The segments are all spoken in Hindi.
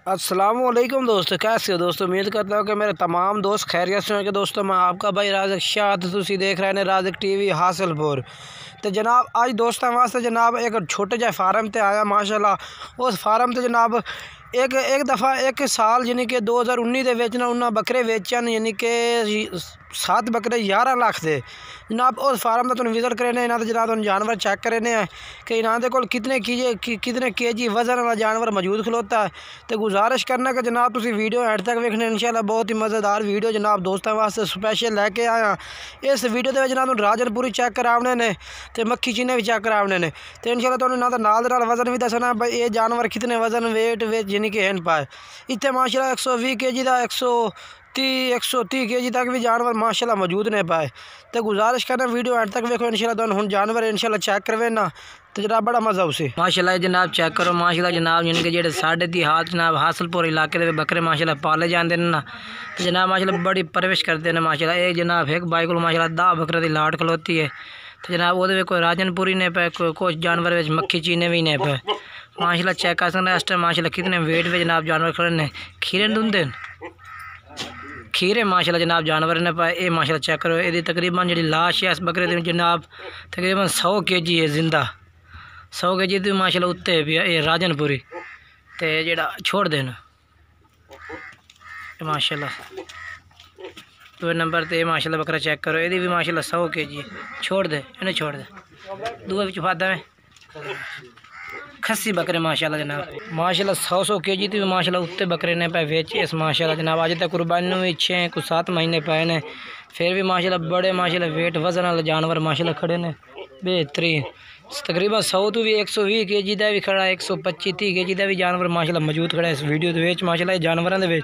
अस्सलामुअलैकुम दोस्तों, कैसे हो दोस्तों। उम्मीद करता हूँ कि मेरे तमाम दोस्त खैरियत से होंगे। दोस्तों मैं आपका भाई राज़िक शाह, तुसी देख रहे हैं राज़िक टीवी हासिलपुर। तो जनाब आज दोस्तों वास्ते जनाब एक छोटे जे फार्म ते आया माशाल्लाह। उस फार्म ते जनाब एक दफ़ा एक साल यानी कि 2019 के विच उन्हें बकरे वेचन यानी कि 7 बकरे 11 लाख थे जनाब। उस फार्म का तुम विजिट करें इन्होंने जनाब जानवर चेक करें कि इन्होंने को कितने के जी वजन वाला जानवर मौजूद खलोता है। तो गुजारिश करना कि जनाब तुम वीडियो एंड तक वेखने इंशाल्लाह बहुत ही मज़ेदार वीडियो जनाब दोस्तों वास्ते स्पैशल लैके आया। इस वीडियो के जनाब राजनपुरी चेक कराने ने तो मक्खी चीने भी चेक कराने ने तो इंशाल्लाह तुहानू नाल वजन भी दसना भाई ये जानवर कितने वजन वेट यानी कि हैं पाए। इतने माशाल्लाह 120 kg का 130 kg तक भी जानवर माशाल्लाह मौजूद नहीं पाए। तो गुजारिश करना वीडियो एंड तक देखो इंशाल्लाह तुहानू हुण जानवर इंशाल्लाह चेक करवे ना तो जनाब बड़ा मज़ा उसे माशाल्लाह जनाब चेक करो। माशाल्लाह जनाब यानी कि जेडे 3.5 हाथ जनाब हासिलपुर इलाके के बकरे माशाल्लाह पाले जाते हैं ना तो जनाब माशाल्लाह बड़ी परवरिश करते हैं माशाल्लाह। एक जनाब एक बाई को माशाल्लाह 10 बकरे की लाट खलोती है तो जनाब वो कोई राजनपुरी नहीं पे कुछ जानवर मक्खी चीने भी नहीं पे माशाल्लाह चेक कर सकते इस टाइम माशाल्लाह कितने वेट में जनाब जानवर खड़े ने। खीरे दूंदे खीरे माशाल्लाह जनाब जानवर ने पाए ये माशाल्लाह चेक करो। ये तकरीबन जी लाश है इस बकरे की जनाब तकरीबन 100 kg है जिंदा 100 kg तो माशाल्लाह उत्ते भी ये राजनपुरी तो जेड़ा छोड़ देना माशाल्लाह 2 नंबर ते माशाल्लाह बकरा चेक करो। ये भी माशाल्लाह 100 kg छोड़ दे इन्हें छोड़ दे दूए बिच फादा में खस्सी बकरे माशाल्लाह जनाब माशाल्लाह 100 kg तो माशाल्लाह उत्ते बकरे ने पे वेच इस माशाल्लाह जनाब अज तक कुर्बानी में 6 कुछ 7 महीने पाए ने फिर भी माशाल्लाह बड़े माशाल्लाह वेट वजन वाले जानवर माशाल्लाह खड़े ने बेहतरीन। तकरीबन 100 तो भी 120 kg का भी खड़ा 125-30 kg का भी जानवर माशाल्लाह मौजूद खड़ा इस वीडियो के माशाल्लाह जानवरों के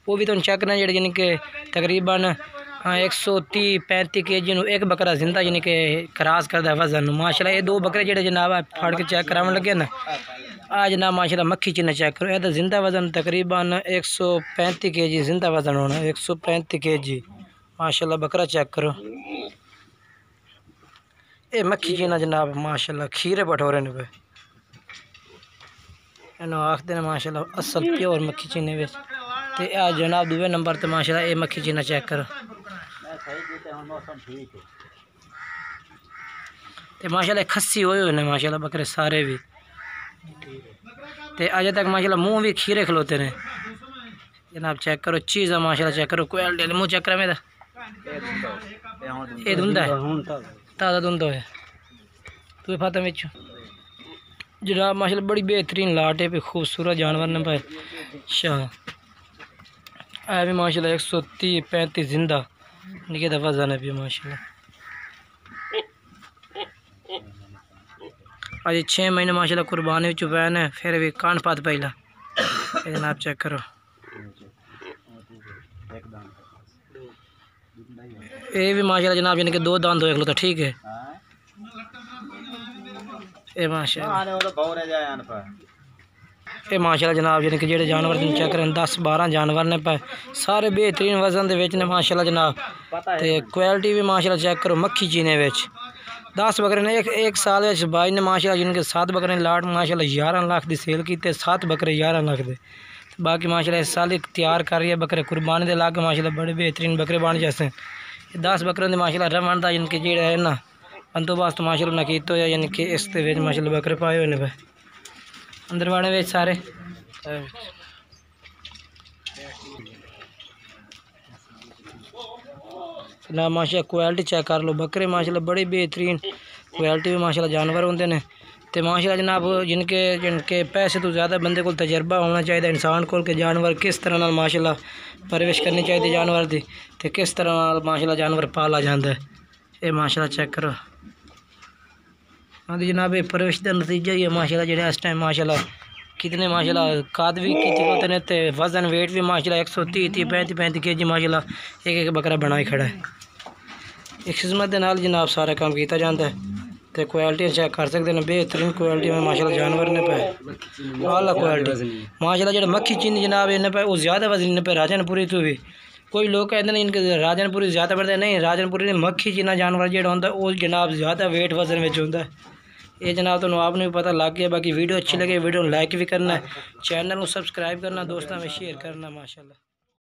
वो भी तुम चेक करना जेडे यानी कि तकरीबन 130-35 kg एक बकरा जिंदा यानी कि क्रॉस करता है वजन माशाल्लाह। ये 2 बकरे जेडे जनाब फाड़ के चेक कराने लगे ना आज जनाब माशाल्लाह मक्खी चीना चेक करो। ये तो जिंदा वजन तकरीबन 135 kg जिंदा वजन होना 135 kg माशाल्लाह बकरा चेक करो। ये मक्खी चीना जनाब माशाल्लाह खीरे बटोरे ने पे आखते हैं माशाल्लाह असल प्योर मक्खी चीने में तो आ जनाब 2 नंबर तो माशाल्लाह ये मक्खी चीना चेक करो। तो माशाल्लाह खस्सी हुए हुए ने माशाल्लाह बकरे सारे भी तो अज तक माशाल्लाह मुँह भी खीरे खलोते ने जनाब चेक करो। चीज़ माशाल्लाह चेक करो क्वालिटी मुँह चेक करा मेरा ये धुंदा है ताज़ा धुंदा है तो फाता में जनाब माशाल्लाह बड़ी बेहतरीन लाट है पे खूबसूरत जानवर ने भाई शाह है भी माशाल्लाह 130-35 जिंदा निके दफा जाना भी माशाल्लाह। आज 6 महीने माशाल्लाह कुर्बानी चुपैन है फिर भी कान पात पहला जनाब चेक करो। ये भी माशाल्लाह जनाब यानी कि 2 दांत देख लो तो ठीक है ये माशाल्लाह जनाब यानी कि जेडे जानवर तुम चेक करें 10-12 जानवर ने पाए सारे बेहतरीन वजन के ने माशाल्लाह जनाब तो क्वालिटी भी माशाल्लाह चेक करो। मक्खी चीने 10 बकरे ने एक साल बाई ने माशाल्लाह जिनके 7 बकरे ने लाट माशाल्लाह 11 लाख की सेल की 7 बकरे 11 लाख के बाकी माशाल्लाह इस साल तैयार कर रही है बकरे कुर्बानी के ला के माशाल्लाह बड़े बेहतरीन बकरे बन जैसे 10 बकरों के माशाल्लाह रमन का जिनके जेड़ा है ना बंदोबस्त माशाल्लाह ना किया होया यानी कि इस माशाल्लाह बकरे पाए हुए ने अंदर वाले वे सारे ना माशाल्लाह क्वालिटी चेक कर लो बकरे माशाल्लाह बड़ी बेहतरीन क्वालिटी भी माशाल्लाह जानवर होंगे ने तो माशाल्लाह जनाब जिनके पैसे तो ज़्यादा बंदे को तजर्बा होना चाहिए इंसान को के जानवर किस तरह नाल माशाल्लाह परवरिश करनी चाहिए जानवर की तो किस तरह नाल माशाल्लाह जानवर पाला जाता है ये माशाल्लाह चेक करो। हाँ जनाब ये परवरिश का नतीजा ही है माशाल्लाह जेडे इस टाइम माशाल्लाह कितने माशाल्लाह काद भी होते हैं तो वजन वेट भी माशाल्लाह 130-35 kg माशाल्लाह एक बकरा बनाई खड़ा है। एक खिदमत के नाल जनाब सारा काम किया जाता है तो क्वालिटी चेक कर सकते हैं बेहतरीन क्वालिटी में माशाल्लाह जानवर ने पाए आला क्वालिटी माशाल्लाह जो मक्खी चीनी जनाब इन्हें पाए वो ज़्यादा वजन ने पे राजनपुरी तो भी कोई लोग कहते हैं इनके राजनपुरी ज़्यादा बढ़ते नहीं राजनपुरी मक्खी चीना जानवर जो होंगे वो जनाब ज़्यादा वेट वजन में होंगे ये जनाब तो आपने भी पता लग गया। बाकी वीडियो अच्छी लगे वीडियो को लाइक भी करना है, चैनल को सब्सक्राइब करना, दोस्तों में शेयर करना। माशाल्लाह।